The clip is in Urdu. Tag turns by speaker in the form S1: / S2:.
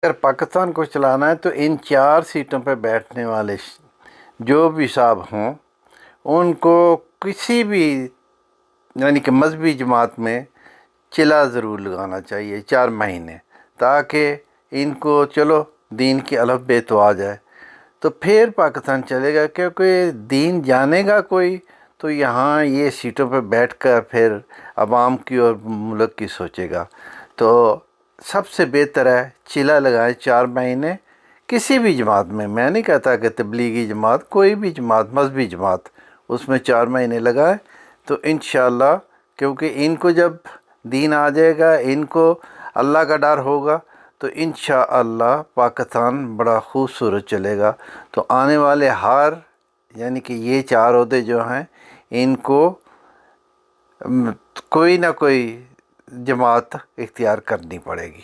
S1: اگر پاکستان کو چلانا ہے تو ان 4 سیٹوں پہ بیٹھنے والے جو بھی صاحب ہوں ان کو کسی بھی یعنی کہ مذہبی جماعت میں چلا ضرور لگانا چاہیے 4 مہینے، تاکہ ان کو چلو دین کی الف بے تو آ جائے، تو پھر پاکستان چلے گا، کیونکہ دین جانے گا کوئی تو یہاں یہ سیٹوں پہ بیٹھ کر پھر عوام کی اور ملک کی سوچے گا۔ تو سب سے بہتر ہے چلا لگائیں 4 مہینے کسی بھی جماعت میں نہیں کہتا کہ تبلیغی جماعت، کوئی بھی جماعت، مذہبی جماعت، اس میں 4 مہینے لگائیں تو انشاءاللہ، کیونکہ ان کو جب دین آ جائے گا، ان کو اللہ کا ڈر ہوگا، تو انشاءاللہ پاکستان بڑا خوبصورت چلے گا۔ تو آنے والے یعنی کہ یہ 4 عہدے جو ہیں ان کو کوئی نہ کوئی جماعت اختیار کرنی پڑے گی۔